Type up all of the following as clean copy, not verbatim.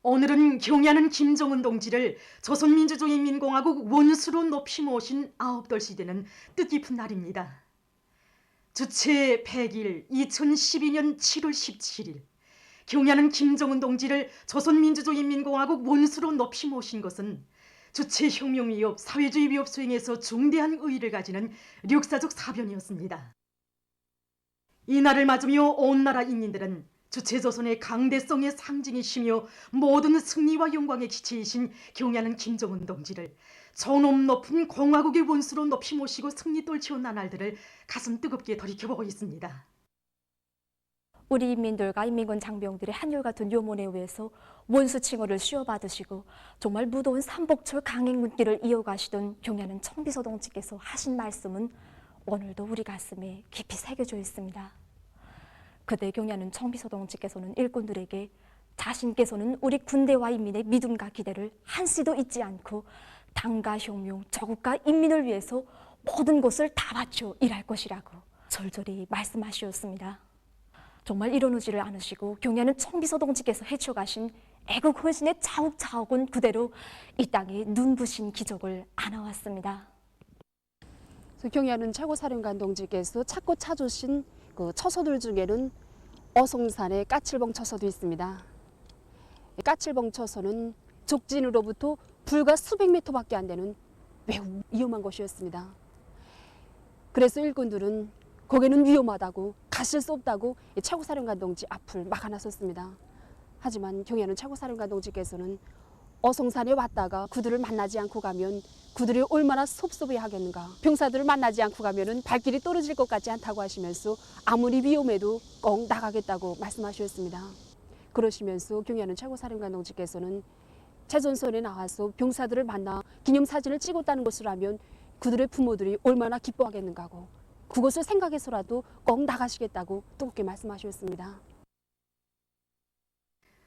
오늘은 경야는 김정은 동지를 조선민주주의인민공화국 원수로 높이 모신 아홉돌시되는 뜻깊은 날입니다. 주체 100일 2012년 7월 17일 경야는 김정은 동지를 조선민주주의인민공화국 원수로 높이 모신 것은 주체 혁명 위협, 사회주의 위협 수행에서 중대한 의의를 가지는 역사적 사변이었습니다. 이 날을 맞으며 온 나라 인민들은 주체조선의 강대성의 상징이시며 모든 승리와 영광의 기체이신 경야는 김정은 동지를 존엄 높은 공화국의 원수로 높이 모시고 승리 떨치온 나날들을 가슴 뜨겁게 돌이켜보고 있습니다. 우리 인민들과 인민군 장병들의 한결같은 요문에 의해서 원수 칭호를 씌워받으시고 정말 무더운 삼복철 강행군길을 이어가시던 경야는 청비서 동지께서 하신 말씀은 오늘도 우리 가슴에 깊이 새겨져 있습니다. 그때 경야는 청비서 동지께서는 일꾼들에게 자신께서는 우리 군대와 인민의 믿음과 기대를 한시도 잊지 않고 당과 혁명, 조국과 인민을 위해서 모든 것을 다 바쳐 일할 것이라고 절절히 말씀하시었습니다. 정말 이런 의지를 안으시고 경야는 청비서 동지께서 헤쳐가신 애국 헌신의 차곡차곡은 그대로 이 땅에 눈부신 기적을 안아왔습니다. 경야는 최고사령관 동지께서 찾고 찾으신 그 처소들 중에는 어송산의 까칠봉 처소도 있습니다. 까칠봉 처소는 적진으로부터 불과 수백 미터밖에 안 되는 매우 위험한 곳이었습니다. 그래서 일꾼들은 거기는 위험하다고 가실 수 없다고 최고사령관 동지 앞을 막아놨었습니다. 하지만 경야는 최고사령관 동지께서는 어송산에 왔다가 그들을 만나지 않고 가면 그들이 얼마나 섭섭해 하겠는가. 병사들을 만나지 않고 가면은 발길이 떨어질 것 같지 않다고 하시면서 아무리 위험해도 꼭 나가겠다고 말씀하셨습니다. 그러시면서 경야는 최고사령관 동지께서는 최전선에 나와서 병사들을 만나 기념사진을 찍었다는 것을 하면 그들의 부모들이 얼마나 기뻐하겠는가 하고 그것을 생각해서라도 꼭 나가시겠다고 뜨겁게 말씀하셨습니다.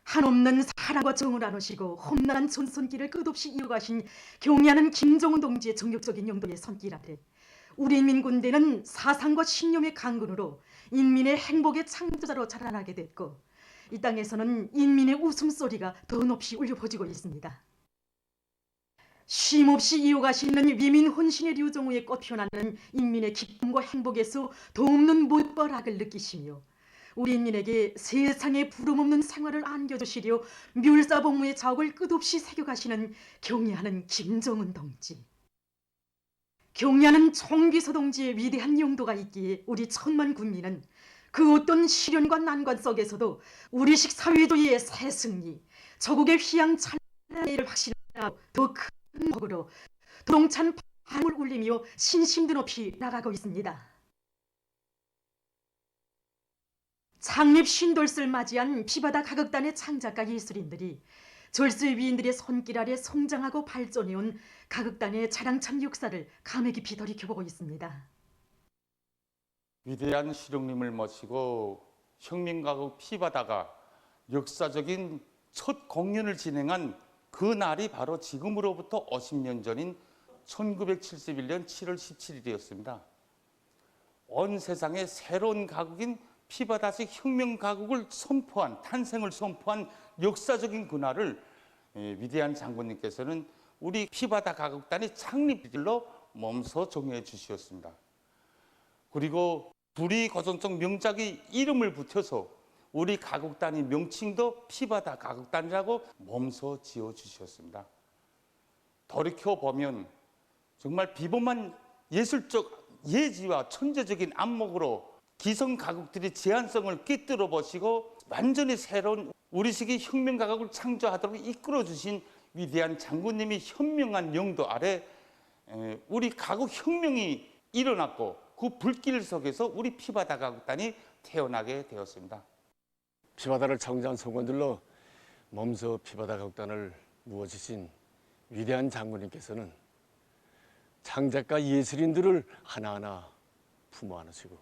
한없는 사랑과 정을 나누시고 험난한 전선길을 끝없이 이어가신 경야는 김정은 동지의 정력적인 영도의 손길 아래 우리 인민군대는 사상과 신념의 강군으로 인민의 행복의 창조자로 자라나게 됐고 이 땅에서는 인민의 웃음소리가 더 높이 울려 퍼지고 있습니다. 쉼없이 이어가시는 위민 혼신의 류정우의 꽃 피어나는 인민의 기쁨과 행복에서 더없는 못벌학을 느끼시며 우리 인민에게 세상에 부름없는 생활을 안겨주시려 멸사복무의 자옥을 끝없이 새겨가시는 경야는 김정은 동지. 경야는 총비서 동지의 위대한 용도가 있기에 우리 천만 국민은 그 어떤 시련과 난관 속에서도 우리식 사회주의의 새 승리, 조국의 휘황찬란을 확신하고 더 큰 복으로 동찬 밤을 울리며 신심도 높이 나가고 있습니다. 창립 쉰돌스를 맞이한 피바다 가극단의 창작가 예술인들이 절수의 위인들의 손길 아래 성장하고 발전해온 가극단의 자랑찬 역사를 감회 깊이 돌이켜보고 있습니다. 위대한 시령님을 모시고 혁명가국 피바다가 역사적인 첫 공연을 진행한 그 날이 바로 지금으로부터 50년 전인 1971년 7월 17일이었습니다. 온 세상에 새로운 가국인 피바다식 혁명 가국을 선포한, 탄생을 선포한 역사적인 그날을 위대한 장군님께서는 우리 피바다 가국단의 창립일로 몸소 정해 주셨습니다. 그리고 불이 고전적 명작의 이름을 붙여서 우리 가국단의 명칭도 피바다 가국단이라고 몸소 지어 주셨습니다. 돌이켜보면 정말 비범한 예술적 예지와 천재적인 안목으로 기성 가국들이 제한성을 꿰뚫어 보시고 완전히 새로운 우리식의 혁명 가국을 창조하도록 이끌어 주신 위대한 장군님이 현명한 영도 아래 우리 가국 혁명이 일어났고 그 불길 속에서 우리 피바다 가국단이 태어나게 되었습니다. 피바다를 창조한 성원들로 몸소 피바다 가국단을 무어주신 위대한 장군님께서는 창작가 예술인들을 하나하나 품어 안으시고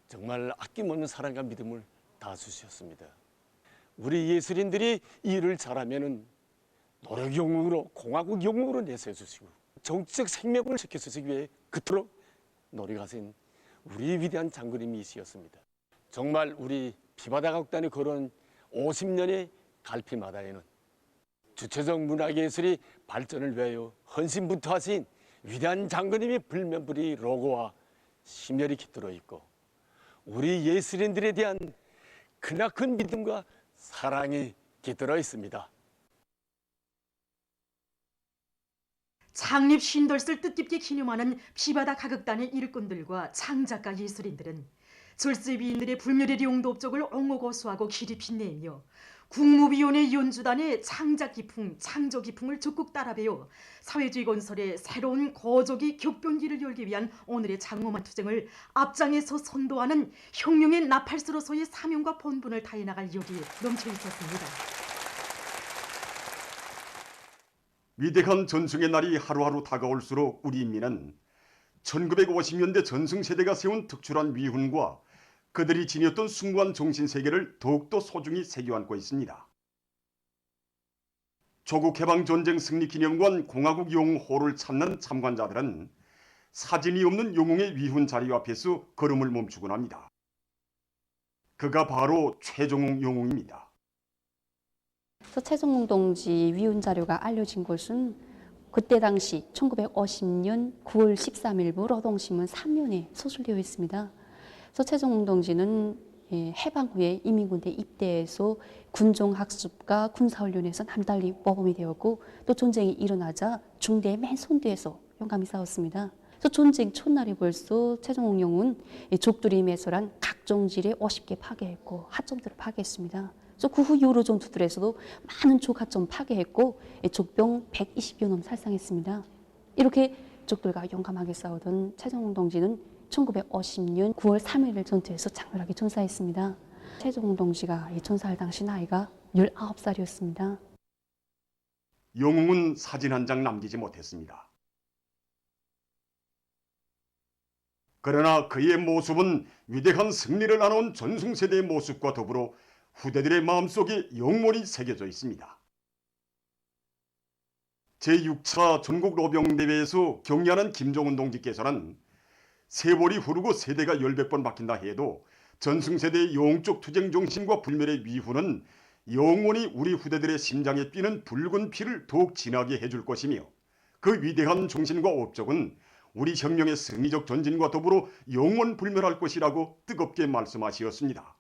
정말 아낌없는 사랑과 믿음을 다 주셨습니다. 우리 예술인들이 일을 잘하면 노력 영웅으로 공화국 영웅으로 내세워 주시고 정치적 생명을 지켜주시기 위해 그토록 노력하신 우리 위대한 장군님이시였습니다. 정말 우리 피바다 가국단이 걸어온 50년의 갈피마다에는 주체적 문화예술이 발전을 위하여 헌신부터하신 위대한 장군님의 불면불이 로고와 심혈이 깃들어 있고 우리 예술인들에 대한 크나큰 믿음과 사랑이 깃들어 있습니다. 창립 신돌을 뜻깊게 기념하는 피바다 가극단의 일꾼들과 창작가 예술인들은 절세비인들의 불멸의 용도업적을 옹호고수하고 기립빛내며 국무위원회 연주단의 창작 기풍, 창조 기풍을 적극 따라배워 사회주의 건설의 새로운 거적이 격변기를 열기 위한 오늘의 장엄한 투쟁을 앞장에서 선도하는 혁명의 나팔수로서의 사명과 본분을 다해 나갈 여기에 넘쳐 있었습니다. 위대한 전승의 날이 하루하루 다가올수록 우리 인민은 1950년대 전승세대가 세운 특출한 위훈과 그들이 지녔던 숭고한 정신세계를 더욱더 소중히 새겨안고 있습니다. 조국해방전쟁 승리기념관 공화국영웅홀을 찾는 참관자들은 사진이 없는 영웅의 위훈 자리 앞에서 걸음을 멈추곤 합니다. 그가 바로 최종웅 영웅입니다. 최종웅 동지 위훈 자료가 알려진 것은 그때 당시 1950년 9월 13일부 노동신문 3면에 소술되어 있습니다. 최종웅 동지는 해방 후에 인민군대 입대해서 군종학습과 군사훈련에서 남달리 모범이 되었고 또 전쟁이 일어나자 중대의 맨 손뒤에서 용감히 싸웠습니다. 전쟁 첫날에 벌써 최종웅 영웅은 적들이 매설한 각종 지뢰 50개 파괴했고 하점들을 파괴했습니다. 그 후 여러 전투들에서도 많은 적 하점 파괴했고 적병 120여 놈 살상했습니다. 이렇게 적들과 용감하게 싸우던 최종웅 동지는 1950년 9월 3일 전투에서 장렬하게 전사했습니다. 최종웅 동지가 전사할 당시 나이가 19살이었습니다. 영웅은 사진 한 장 남기지 못했습니다. 그러나 그의 모습은 위대한 승리를 나눈 전승세대의 모습과 더불어 후대들의 마음속에 영원히 새겨져 있습니다. 제6차 전국 로병대회에서 경리하는 김종훈 동지께서는 세월이 흐르고 세대가 열백 번 바뀐다 해도 전승세대의 영적 투쟁 정신과 불멸의 위훈은 영원히 우리 후대들의 심장에 뛰는 붉은 피를 더욱 진하게 해줄 것이며 그 위대한 정신과 업적은 우리 혁명의 승리적 전진과 더불어 영원 불멸할 것이라고 뜨겁게 말씀하시었습니다.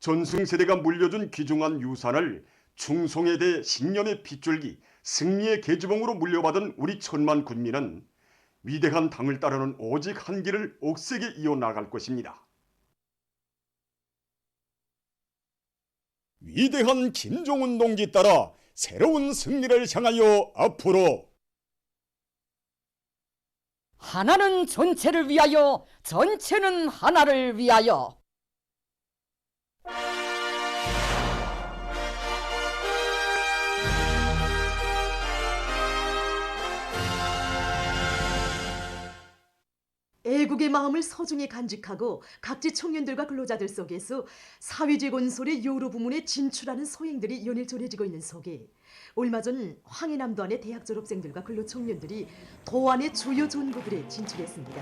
전승세대가 물려준 귀중한 유산을 충성에 대해 신념의 핏줄기, 승리의 계주봉으로 물려받은 우리 천만 군민은 위대한 당을 따르는 오직 한 길을 억세게 이어나갈 것입니다. 위대한 김종훈 동지 따라 새로운 승리를 향하여 앞으로 하나는 전체를 위하여, 전체는 하나를 위하여. 애국의 마음을 소중히 간직하고 각지 청년들과 근로자들 속에서 사회주의 건설의 여러 부문에 진출하는 소행들이 연일 전해지고 있는 속에 얼마 전 황해남도안의 대학 졸업생들과 근로 청년들이 도안의 주요 전구들에 진출했습니다.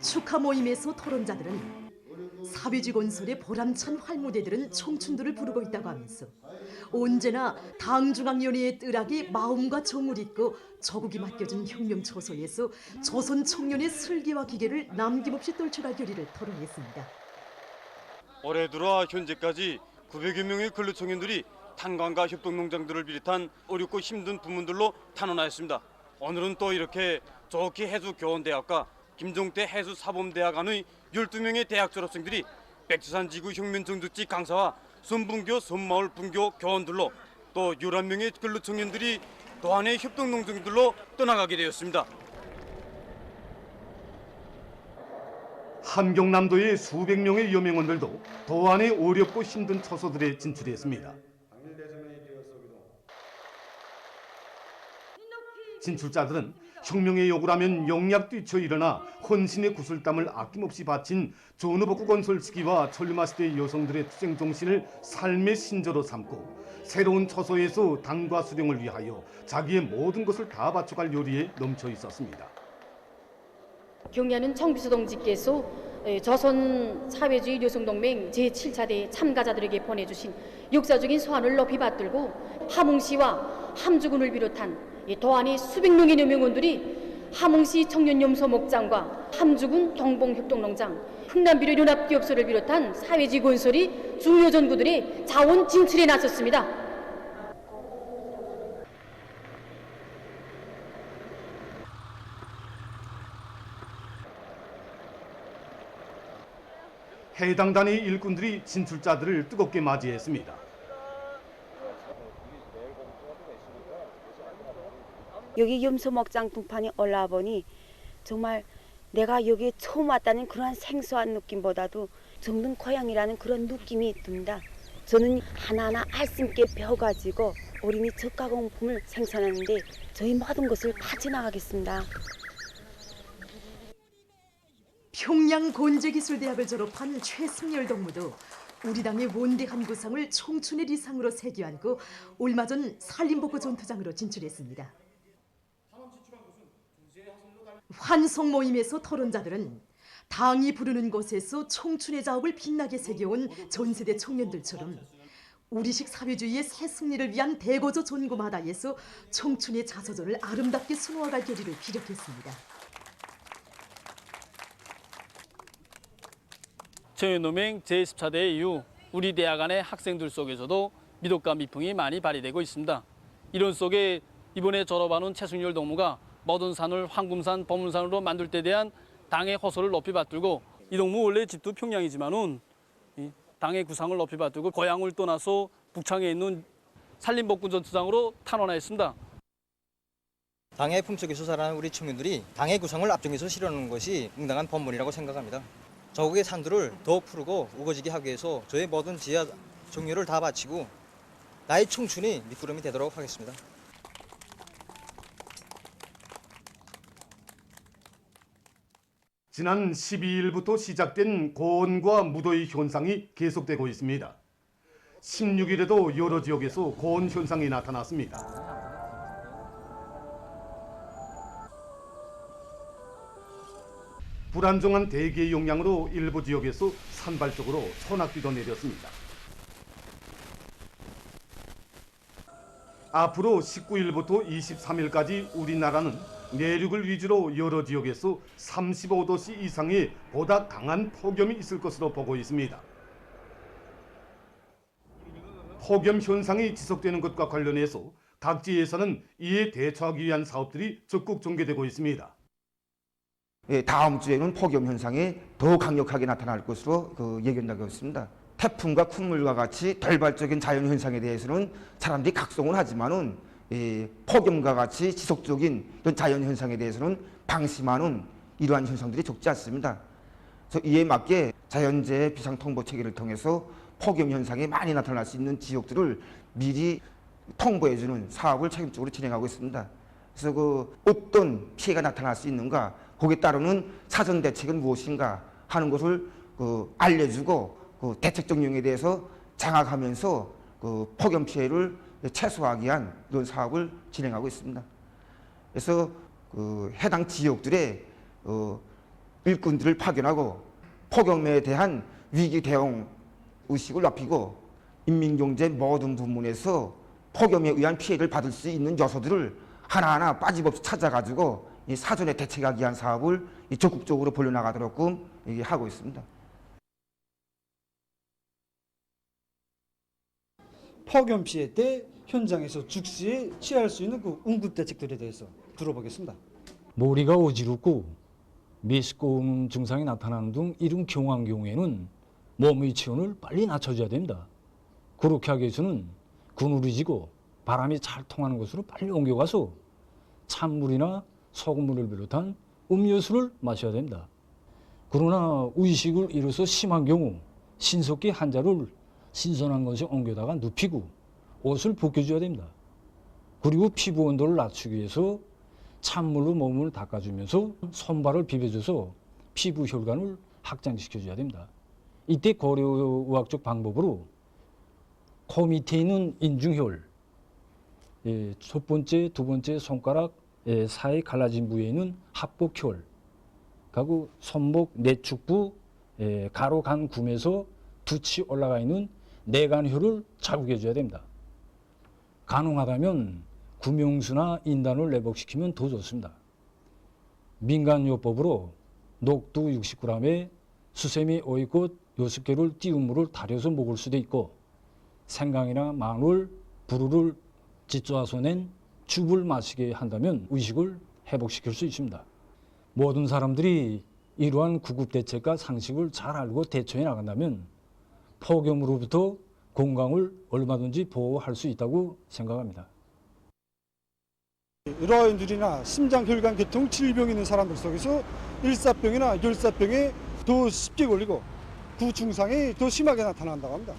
축하 모임에서 토론자들은 사회주의 건설의 보람찬 활무대들은 청춘들을 부르고 있다고 하면서 언제나 당중앙위원회의 뜰하기 마음과 정을 잇고 조국이 맡겨준 혁명 초소에서 조선 청년의 슬기와 기계를 남김없이 떨쳐갈 결의를 토론했습니다. 올해 들어 현재까지 900여 명의 근로청년들이 탄광과 협동농장들을 비롯한 어렵고 힘든 부문들로 탄원하였습니다. 오늘은 또 이렇게 좋게 해수교원대학과 김종태 해수사범대학 안의 12명의 대학 졸업생들이 백두산지구 혁명정두지 강사와 선분교, 선마을 분교 교원들로 또 11명의 근로청년들이 도안의 협동농장들로 떠나가게 되었습니다. 함경남도의 수백 명의 여명원들도 도안의 어렵고 힘든 처소들에 진출했습니다. 진출자들은 혁명의 요구라면 영약 뛰쳐 일어나 헌신의 구슬땀을 아낌없이 바친 전후복구 건설 시기와 천리마 시대의 여성들의 투쟁 정신을 삶의 신조로 삼고 새로운 처소에서 당과 수령을 위하여 자기의 모든 것을 다 바쳐갈 요리에 넘쳐 있었습니다. 경리하는 청비서 동지께서 조선 사회주의 여성동맹 제7차대 참가자들에게 보내주신 역사적인 소환을 높이 받들고 함흥시와 함주군을 비롯한 도안의 수백 명의 명원들이 함흥시 청년염소목장과 함주군 동봉협동농장, 흥남비료 연합기업소를 비롯한 사회주의 건설이 중요 전구들의 자원 진출에 나섰습니다. 해당 단의 일꾼들이 진출자들을 뜨겁게 맞이했습니다. 여기 염소목장 등판이 올라와 보니 정말 내가 여기에 처음 왔다는 그러한 생소한 느낌보다도 정든 고향이라는 그런 느낌이 듭니다. 저는 하나하나 알씀있게 배워가지고 어린이 저가공품을 생산하는데 저희 모든 것을 바쳐나가겠습니다. 평양 건재기술대학을 졸업한 최승열 동무도 우리 당의 원대한 구상을 청춘의 리상으로 새겨안고 얼마 전 산림복구 전투장으로 진출했습니다. 환송 모임에서 토론자들은 당이 부르는 곳에서 청춘의 자업을 빛나게 새겨온 전세대 청년들처럼 우리식 사회주의의 새 승리를 위한 대거조 전구마다에서 청춘의 자서전을 아름답게 수놓아갈 결의를 피력했습니다. 청년동맹 제14대 이후 우리 대학 안의 학생들 속에서도 미덕과 미풍이 많이 발휘되고 있습니다. 이런 속에 이번에 졸업하는 최승열 동무가 모든 산을 황금산, 보문산으로 만들 때 대한 당의 호소를 높이 받들고 이 동무 원래 집도 평양이지만은 당의 구상을 높이 받들고 고향을 떠나서 북창에 있는 산림복구 전투장으로 탄원하였습니다. 당의 품속에서 자라는 우리 청년들이 당의 구상을 앞장에서 실현하는 것이 응당한 본분이라고 생각합니다. 저국의 산들을 더 푸르고 우거지게 하기 위해서 저의 모든 지혜와 정열을 다 바치고 나의 청춘이 밑구름이 되도록 하겠습니다. 지난 12일부터 시작된 고온과 무더위 현상이 계속되고 있습니다. 16일에도 여러 지역에서 고온 현상이 나타났습니다. 불안정한 대기의 영향으로 일부 지역에서 산발적으로 소낙비도 내렸습니다. 앞으로 19일부터 23일까지 우리나라는 내륙을 위주로 여러 지역에서 35도씨 이상의 보다 강한 폭염이 있을 것으로 보고 있습니다. 폭염 현상이 지속되는 것과 관련해서 각지에서는 이에 대처하기 위한 사업들이 적극 전개되고 있습니다. 다음 주에는 폭염 현상이 더 강력하게 나타날 것으로 예견되고 있습니다. 태풍과 콧물과 같이 돌발적인 자연 현상에 대해서는 사람들이 각성을 하지만은 폭염과 같이 지속적인 이런 자연 현상에 대해서는 방심하는 이러한 현상들이 적지 않습니다. 그래서 이에 맞게 자연재해 비상통보 체계를 통해서 폭염 현상이 많이 나타날 수 있는 지역들을 미리 통보해주는 사업을 책임적으로 진행하고 있습니다. 그래서 어떤 피해가 나타날 수 있는가, 거기에 따르는 사전 대책은 무엇인가 하는 것을 알려주고 대책적 용에 대해서 장악하면서 폭염 피해를 최소화하기 위한 이런 사업을 진행하고 있습니다. 그래서 해당 지역들의 일꾼들을 파견하고 폭염에 대한 위기 대응 의식을 높이고 인민경제 모든 부문에서 폭염에 의한 피해를 받을 수 있는 요소들을 하나하나 빠짐없이 찾아가지고 이 사전에 대책하기 위한 사업을 적극적으로 벌려나가도록 하고 있습니다. 폭염 피해 때 현장에서 즉시에 취할 수 있는 그 응급 대책들에 대해서 들어보겠습니다. 머리가 어지럽고 메스꺼운 증상이 나타나는 등 이런 경우한 경우에는 몸의 체온을 빨리 낮춰줘야 됩니다. 그렇게 하기 위해서는 그늘이 지고 바람이 잘 통하는 곳으로 빨리 옮겨가서 찬물이나 소금물을 비롯한 음료수를 마셔야 됩니다. 그러나 의식을 잃어서 심한 경우 신속히 환자를 신선한 것에 옮겨다가 눕히고 옷을 벗겨줘야 됩니다. 그리고 피부 온도를 낮추기 위해서 찬물로 몸을 닦아주면서 손발을 비벼줘서 피부 혈관을 확장시켜줘야 됩니다. 이때 고려의학적 방법으로 코 밑에 있는 인중혈, 첫 번째, 두 번째 손가락 사이 갈라진 부위에 있는 합복혈, 그리고 손목 내축부, 가로 간 굼에서 돛이 올라가 있는 내간효를 자국해 줘야 됩니다. 가능하다면 구명수나 인단을 내복시키면 더 좋습니다. 민간요법으로 녹두 60g에 수세미 5꽃 6개를 띄운 물을 달여서 먹을 수도 있고 생강이나 마늘, 부루를 찢어서 낸 죽을 마시게 한다면 의식을 회복시킬 수 있습니다. 모든 사람들이 이러한 구급대책과 상식을 잘 알고 대처해 나간다면 폭염으로부터 건강을 얼마든지 보호할 수 있다고 생각합니다. 여러인들이나 심장혈관 계통 질병이 있는 사람들 속에서 일사병이나 열사병에 더 쉽게 걸리고 그 증상이 더 심하게 나타난다고 합니다.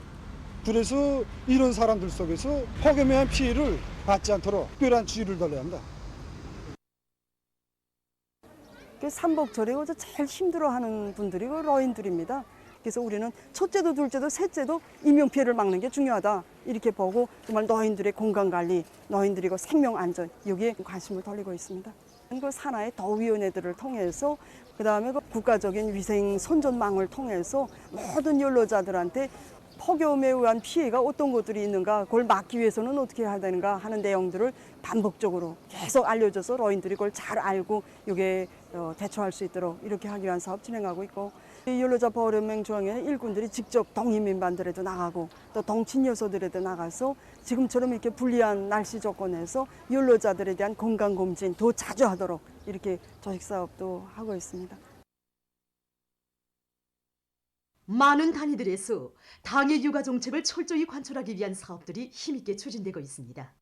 그래서 이런 사람들 속에서 폭염에 의한 피해를 받지 않도록 특별한 주의를 달려야 합니다. 삼복절에 제일 힘들어하는 분들이 러인들입니다. 그래서 우리는 첫째도 둘째도 셋째도 인명피해를 막는 게 중요하다 이렇게 보고 정말 노인들의 건강관리, 노인들의 생명안전 여기에 관심을 돌리고 있습니다. 그 산하의 더위원회들을 통해서 그다음에 국가적인 위생 선전망을 통해서 모든 연로자들한테 폭염에 의한 피해가 어떤 것들이 있는가 그걸 막기 위해서는 어떻게 해야 되는가 하는 내용들을 반복적으로 계속 알려줘서 노인들이 그걸 잘 알고 이게 대처할 수 있도록 이렇게 하기 위한 사업 진행하고 있고 이 연로자 보호연맹 중앙에는 일꾼들이 직접 동인민반들에도 나가고 또 동친 여소들에도 나가서 지금처럼 이렇게 불리한 날씨 조건에서 연로자들에 대한 건강검진 더 자주 하도록 이렇게 조직사업도 하고 있습니다. 많은 단위들에서 당의 육아 정책을 철저히 관철하기 위한 사업들이 힘있게 추진되고 있습니다.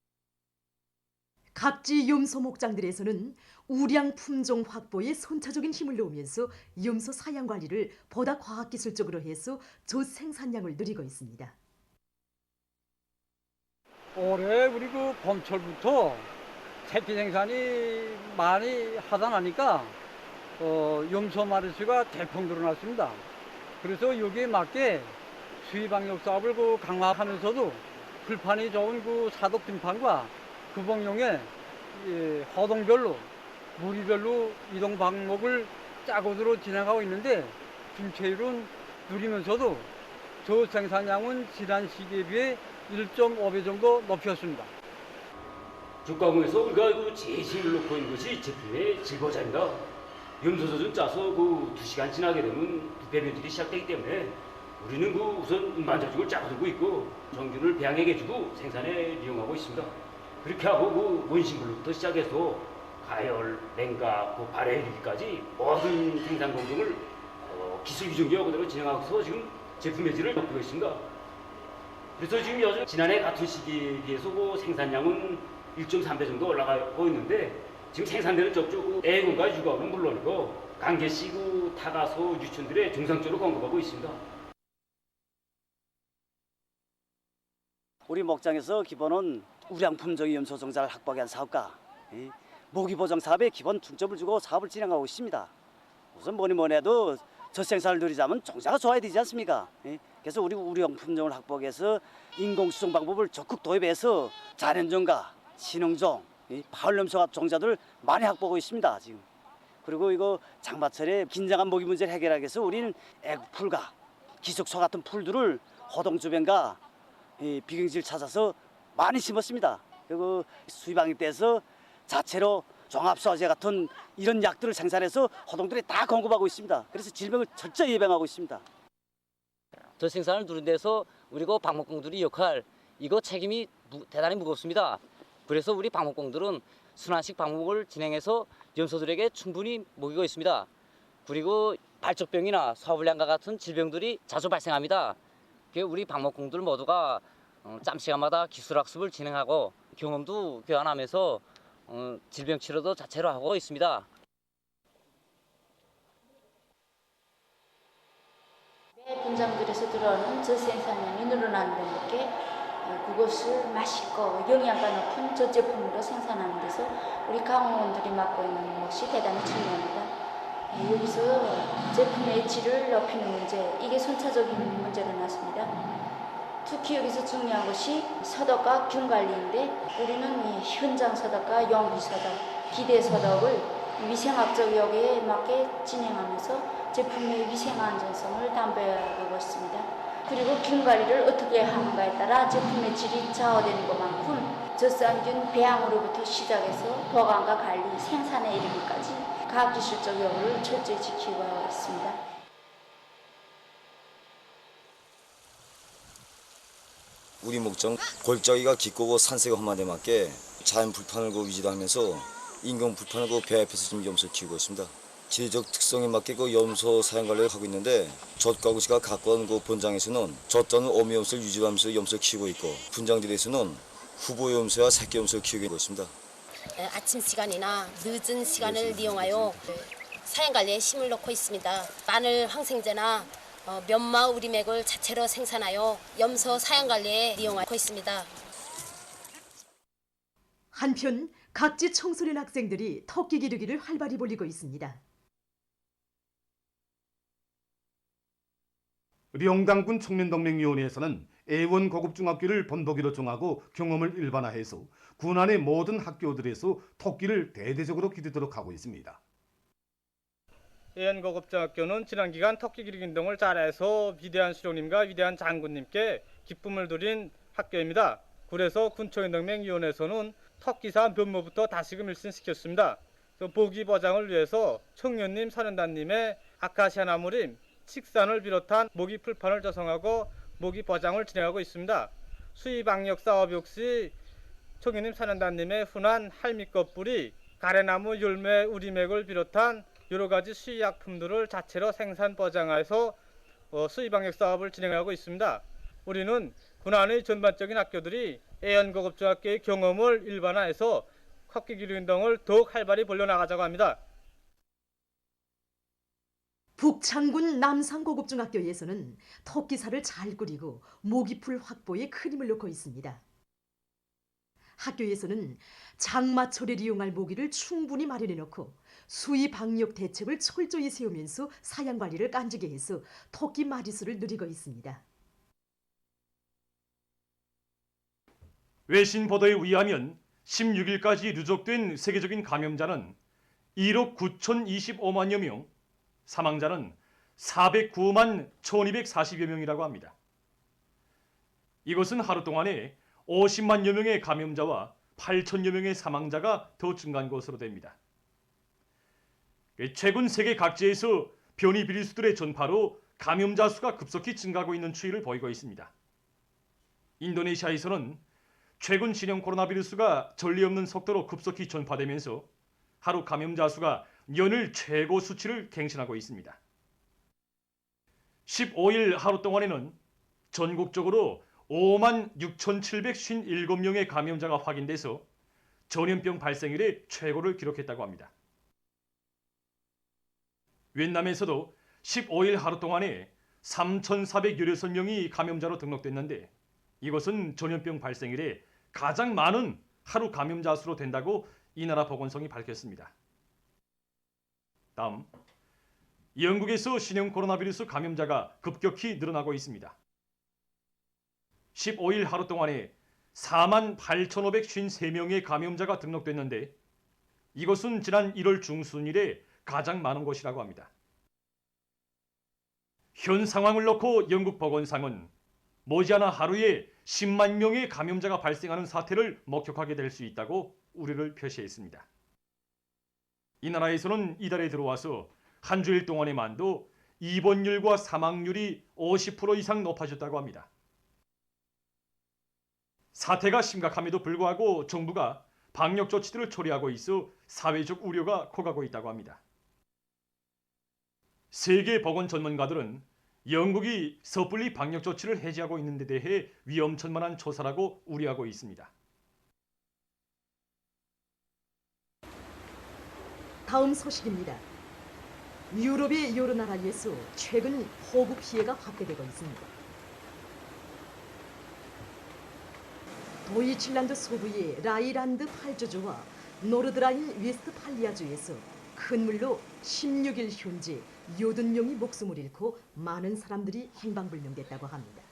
각지 염소 목장들에서는 우량 품종 확보에 선차적인 힘을 놓으면서 염소 사양 관리를 보다 과학기술적으로 해서 저생산량을 늘리고 있습니다. 올해 우리 그 봄철부터 새끼 생산이 많이 하다 나니까 염소 마리수가 대폭 늘어났습니다. 그래서 여기에 맞게 수의방역 사업을 강화하면서도 풀판이 좋은 사독 등판과 구봉용의 허동별로 무리별로 이동 방법을 짜고들어 진행하고 있는데 중체율은 누리면서도 저생산량은 지난 시기에 비해 1.5배 정도 높였습니다. 육가공에서 우리가 제일 힘을 놓고 있는 것이 제품의 질보자입니다. 염소젖은 짜서 2시간 지나게 되면 배변질이 시작되기 때문에 우리는 우선 운반저죽을 짜고 들고 있고 정균을 배양해주고 생산에 이용하고 있습니다. 그렇게 하고 원심물로부터 시작해서 가열, 냉각, 발효 이르기까지 모든 생산 공정을 기술 규정과 그대로 진행하고서 지금 제품 매질을 높이고 있습니다. 그래서 지금 요즘 지난해 같은 시기에 비해서 생산량은 1.3배 정도 올라가고 있는데 지금 생산되는 저쪽 애군과 육아는 물론이고 강계시 타가소 유촌들의 정상적으로 공급하고 있습니다. 우리 목장에서 기본은 우량 품종의 염소 종자를 확보하기 위한 사업과 모기 보정 사업에 기본 중점을 주고 사업을 진행하고 있습니다. 우선 뭐니 해도 젖생산을 누리자면 종자가 좋아야 되지 않습니까? 그래서 우리 우량 품종을 확보하기 위해서 인공수정 방법을 적극 도입해서 자연종과 신흥종, 파울염소 종자들 많이 확보하고 있습니다. 지금. 그리고 이거 장마철에 긴장한 모기 문제를 해결하기 위해서 우리는 애국풀과 기숙소 같은 풀들을 호동 주변과 비경지를 찾아서 많이 심었습니다. 그리고 수의방역 때에서 자체로 종합소화제 같은 이런 약들을 생산해서 호동들에 다 공급하고 있습니다. 그래서 질병을 철저히 예방하고 있습니다. 저생산을 누린 데서 우리 방목공들이 역할 이거 책임이 대단히 무겁습니다. 그래서 우리 방목공들은 순환식 방목을 진행해서 염소들에게 충분히 먹이고 있습니다. 그리고 발적병이나 소화불량과 같은 질병들이 자주 발생합니다. 우리 방목공들 모두가 짬시간마다 기술학습을 진행하고 경험도 교환하면서 질병 치료도 자체로 하고 있습니다. 매 분장들에서 들어오는 저생산량이 늘어나는 게 그것을 맛있고 영양가 높은 저제품으로 생산하는 데서 우리 강원원들이 맡고 있는 몫이 대단히 중요합니다. 여기서 제품의 질을 높이는 문제, 이게 선차적인 문제로 났습니다. 특히 여기서 중요한 것이 서덕과 균 관리인데 우리는 이 현장 서덕과 용기 서덕, 기대 서덕을 위생학적 요구에 맞게 진행하면서 제품의 위생 안전성을 담보하고 있습니다. 그리고 균 관리를 어떻게 하는가에 따라 제품의 질이 좌우되는 것만큼 젖산균 배양으로부터 시작해서 보관과 관리, 생산에 이르기까지 과학기술적 요구를 철저히 지키고 있습니다. 우리 목장 골짜기가 깊고 산세가 험한 데 맞게 자연 불판을 위주로 하면서 인공 불판을 배 앞에서 지금 염소를 키우고 있습니다. 지리적 특성에 맞게 염소 사양 관리를 하고 있는데 젖과 구시가 가까운 본장에서는 젖자는 어미 염소를 유지로 하면서 염소를 키우고 있고 분장들에서는 후보 염소와 새끼 염소를 키우고 있습니다. 아침 시간이나 늦은 시간을 이용하여 사양 관리에 힘을 넣고 있습니다. 마늘 항생제나 면마 우리맥을 자체로 생산하여 염소 사양 관리에 이용하고 있습니다. 한편 각지 청소년 학생들이 토끼 기르기를 활발히 벌이고 있습니다. 령당군 청년동맹위원회에서는 애원 고급중학교를 본보기로 정하고 경험을 일반화해서 군안의 모든 학교들에서 토끼를 대대적으로 기르도록 하고 있습니다. 애원고급중학교는 지난 기간 토끼 기르기 운동을 잘해서 위대한 수령님과 위대한 장군님께 기쁨을 드린 학교입니다. 그래서 군청년동맹위원회에서는 토끼사 면모부터 다시금 일신시켰습니다. 보기 보장을 위해서 청년님, 사년단님의 아카시아 나무림, 칙산을 비롯한 모기 풀판을 조성하고 모기 보장을 진행하고 있습니다. 수의방역 사업 역시 청년님, 사년단님의 흔한 할미꽃 뿌리, 가래나무, 열매, 우리맥을 비롯한 여러 가지 수의약품들을 자체로 생산 보장해서 수의방역 사업을 진행하고 있습니다. 우리는 군안의 전반적인 학교들이 애원고급중학교의 경험을 일반화해서 토끼 기르기 운동을 더욱 활발히 벌려나가자고 합니다. 북창군 남산고급중학교에서는 토끼살을 잘 끓이고 모기풀 확보에 큰 힘을 넣고 있습니다. 학교에서는 장마철에 이용할 모기를 충분히 마련해 놓고 수의 방역 대책을 철저히 세우면서 사양 관리를 깐지게 해서 토끼 마리수를 늘리고 있습니다. 외신 보도에 의하면 16일까지 누적된 세계적인 감염자는 1억 9,025만여 명, 사망자는 409만 1,240여 명이라고 합니다. 이것은 하루 동안에 50만여 명의 감염자와 8천여 명의 사망자가 더 증가한 것으로 됩니다. 최근 세계 각지에서 변이 비리수들의 전파로 감염자 수가 급속히 증가하고 있는 추이를 보이고 있습니다. 인도네시아에서는 최근 신형 코로나 비루스가 전례 없는 속도로 급속히 전파되면서 하루 감염자 수가 연일 최고 수치를 갱신하고 있습니다. 15일 하루 동안에는 전국적으로 5만 6,757명의 감염자가 확인돼서 전염병 발생 이래 최고를 기록했다고 합니다. 윈남에서도 15일 하루 동안에 3,416명이 감염자로 등록됐는데 이것은 전염병 발생 이래 가장 많은 하루 감염자 수로 된다고 이 나라 보건성이 밝혔습니다. 다음, 영국에서 신형 코로나 비루스 감염자가 급격히 늘어나고 있습니다. 15일 하루 동안에 4만 8,553명의 감염자가 등록됐는데 이것은 지난 1월 중순 이래 가장 많은 것이라고 합니다. 현 상황을 놓고 영국 보건상은 머지않아 하루에 10만 명의 감염자가 발생하는 사태를 목격하게 될 수 있다고 우려를 표시했습니다. 이 나라에서는 이달에 들어와서 한 주일 동안에만도 입원율과 사망률이 50% 이상 높아졌다고 합니다. 사태가 심각함에도 불구하고 정부가 방역 조치들을 처리하고 있어 사회적 우려가 커가고 있다고 합니다. 세계 보건 전문가들은 영국이 섣불리 방역 조치를 해제하고 있는 데 대해 위험천만한 초사라고 우려하고 있습니다. 다음 소식입니다. 유럽의 여러 나라에서 최근 호부 피해가 확대되고 있습니다. 도이칠란드 서부의 라이란드 팔주주와 노르드라인 웨스트팔리아주에서 큰 물로 16일 현재 80명이 목숨을 잃고 많은 사람들이 행방불명됐다고 합니다.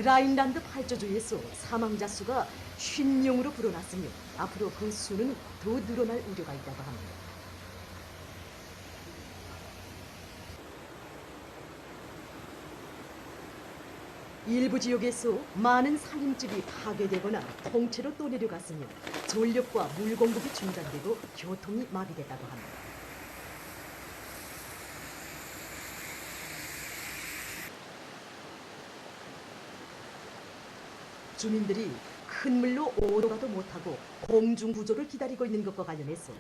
라인란드 발저주에서 사망자 수가 50명으로 불어났으며 앞으로 그 수는 더 늘어날 우려가 있다고 합니다. 일부 지역에서 많은 산림집이 파괴되거나 통째로 떠내려갔으며 전력과 물 공급이 중단되고 교통이 마비됐다고 합니다. 주민들이 큰 물로 오도가도 못하고 공중구조를 기다리고 있는 것과 관련해서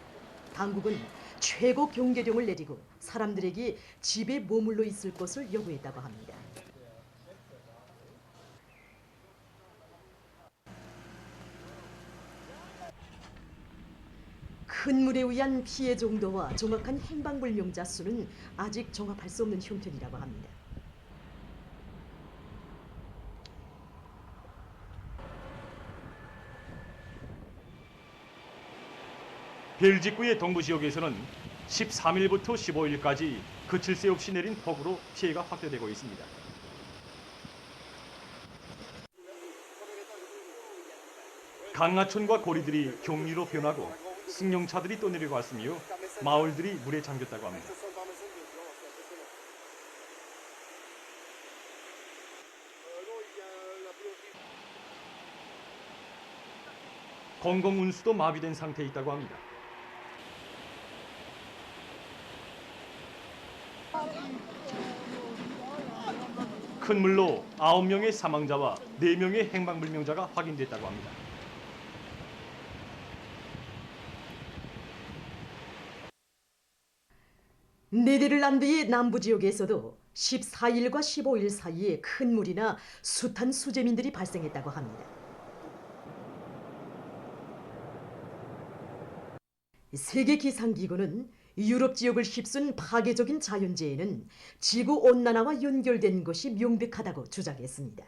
당국은 최고 경계령을 내리고 사람들에게 집에 머물러 있을 것을 요구했다고 합니다. 큰 물에 의한 피해 정도와 정확한 행방불명자 수는 아직 정합할 수 없는 형편이라고 합니다. 벨직구의 동부 지역에서는 13일부터 15일까지 그칠 새 없이 내린 폭우로 피해가 확대되고 있습니다. 강하천과 고리들이 경리로 변하고 승용차들이 떠내려갔으며 마을들이 물에 잠겼다고 합니다. 공공운수도 마비된 상태에 있다고 합니다. 큰 물로 9명의 사망자와 4명의 행방불명자가 확인됐다고 합니다. 네덜란드의 남부 지역에서도 14일과 15일 사이에 큰 물이나 숱한 수재민들이 발생했다고 합니다. 세계기상기구는 유럽 지역을 휩쓴 파괴적인 자연재해는 지구온난화와 연결된 것이 명백하다고 주장했습니다.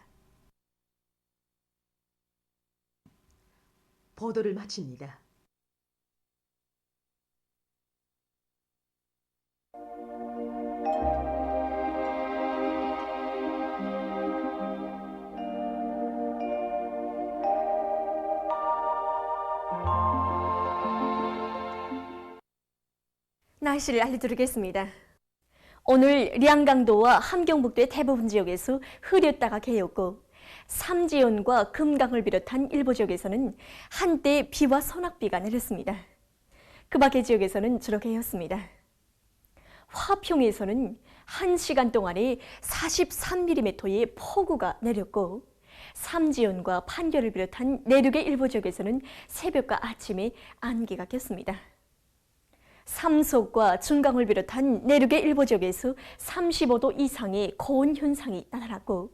보도를 마칩니다. 날씨를 알려드리겠습니다. 오늘 량강도와 함경북도의 대부분 지역에서 흐렸다가 개였고 삼지연과 금강을 비롯한 일부 지역에서는 한때 비와 소낙비가 내렸습니다. 그 밖의 지역에서는 주로 개였습니다. 화평에서는 1시간 동안에 43mm의 폭우가 내렸고 삼지연과 판교를 비롯한 내륙의 일부 지역에서는 새벽과 아침에 안개가 꼈습니다. 삼속과 중강을 비롯한 내륙의 일부 지역에서 35도 이상의 고온 현상이 나타났고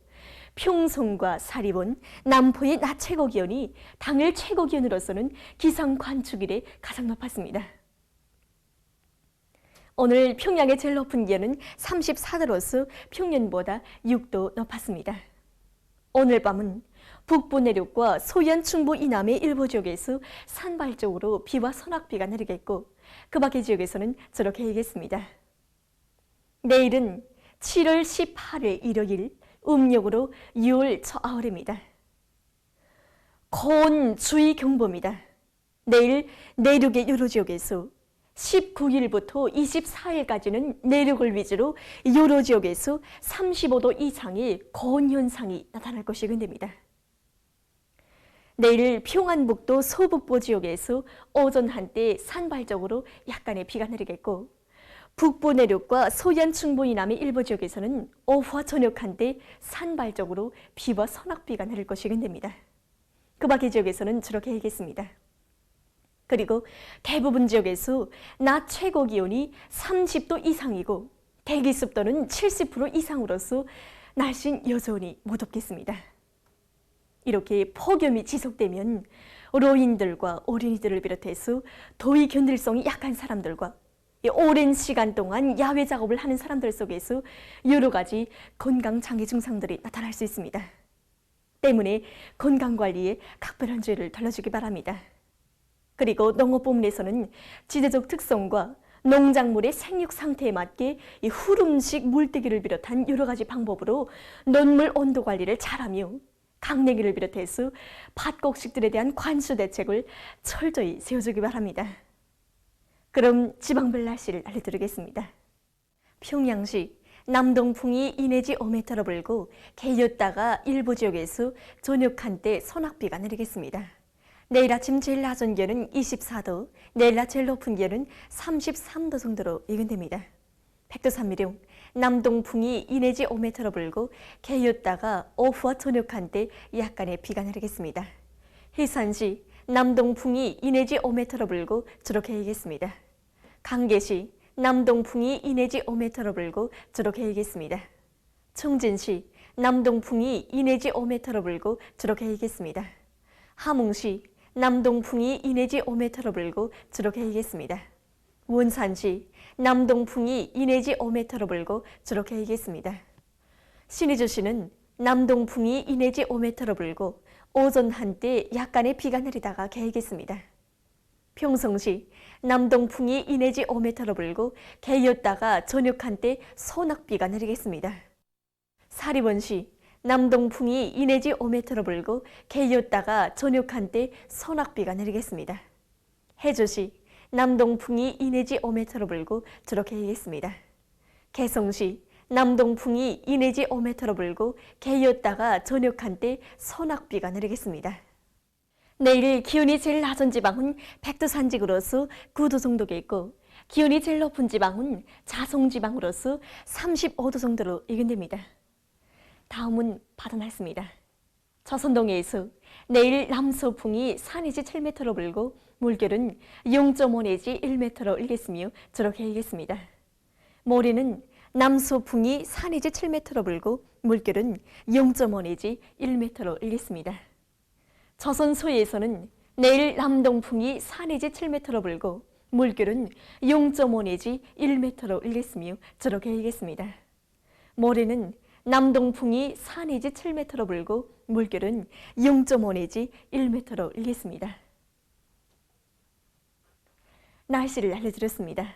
평송과 사리본, 남포의 낮 최고 기온이 당일 최고 기온으로서는 기상 관측 이래 가장 높았습니다. 오늘 평양의 제일 높은 기온은 34도로서 평년보다 6도 높았습니다. 오늘 밤은 북부 내륙과 소연 중부 이남의 일부 지역에서 산발적으로 비와 소낙비가 내리겠고 그 밖의 지역에서는 주로 개이겠습니다. 내일은 7월 18일 일요일, 음력으로 6월 초아울입니다. 고온 주의 경보입니다. 내일 내륙의 여러 지역에서 19일부터 24일까지는 내륙을 위주로 여러 지역에서 35도 이상의 고온 현상이 나타날 것이 예견됩니다. 내일 평안북도 서북부 지역에서 오전 한때 산발적으로 약간의 비가 내리겠고 북부 내륙과 소연 중부 이남의 일부 지역에서는 오후와 저녁 한때 산발적으로 비와 소낙비가 내릴 것이 예견됩니다. 그 밖의 지역에서는 주로 개이겠습니다. 그리고 대부분 지역에서 낮 최고 기온이 30도 이상이고 대기 습도는 70% 이상으로서 날씨는 여전히 무덥겠습니다. 이렇게 폭염이 지속되면 노인들과 어린이들을 비롯해서 더위 견딜성이 약한 사람들과 오랜 시간 동안 야외 작업을 하는 사람들 속에서 여러 가지 건강장애 증상들이 나타날 수 있습니다. 때문에 건강관리에 각별한 주의를 달라주기 바랍니다. 그리고 농업부문에서는 지대적 특성과 농작물의 생육 상태에 맞게 이 후름식 물뜨기를 비롯한 여러 가지 방법으로 논물 온도 관리를 잘하며 강내기를 비롯해서 밭곡식들에 대한 관수 대책을 철저히 세워주기 바랍니다. 그럼 지방별 날씨를 알려드리겠습니다. 평양시 남동풍이 이내지 5m로 불고 개였다가 일부 지역에서 저녁 한때 소낙비가 내리겠습니다. 내일 아침 제일 낮은 기온은 24도, 내일 낮 제일 높은 기온은 33도 정도로 예견됩니다. 백두산미령 남동풍이 이내지 5m로 불고 개였다가 오후와 저녁 한때 약간의 비가 내리겠습니다. 해산시 남동풍이 이내지 5m로 불고 주로 개이겠습니다. 강계시 남동풍이 이내지 5m로 불고 주로 개이겠습니다. 청진시 남동풍이 이내지 5m로 불고 주로 개이겠습니다. 함흥시 남동풍이 이내지 5m로 불고 주로 개이겠습니다. 원산시 남동풍이 이내지 5m로 불고 주로 개이겠습니다. 신의주시는 남동풍이 이내지 5m로 불고 오전 한때 약간의 비가 내리다가 개이겠습니다. 평성시 남동풍이 이내지 5m로 불고 개였다가 저녁 한때 소낙비가 내리겠습니다. 사리원시 남동풍이 이내지 5m로 불고 개였다가 저녁 한때 소낙비가 내리겠습니다. 해주시 남동풍이 이내지 5m로 불고 주로 개이겠습니다. 개성시 남동풍이 이내지 5m로 불고 개였다가 저녁 한때 소낙비가 내리겠습니다. 내일 기온이 제일 낮은 지방은 백두산지구로서 9도 정도겠고 기온이 제일 높은 지방은 자송지방으로서 35도 정도로 예견됩니다. 다음은 바다 날씨입니다. 저선동해에서 내일 남서풍이 4 내지 7m로 불고 물결은 0.5 내지 1m로 일겠으며 주로 개이겠습니다. 모레는 남서풍이 4 내지 7m로 불고 물결은 0.5 내지 1m로 일겠습니다. 저선 서해에서는 내일 남동풍이 4 내지 7m로 불고 물결은 0.5 내지 1m로 일겠으며 주로 개이겠습니다. 모레는 남동풍이 4 내지 7m로 불고 물결은 0.5 내지 1m로 일겠습니다. 날씨를 알려드렸습니다.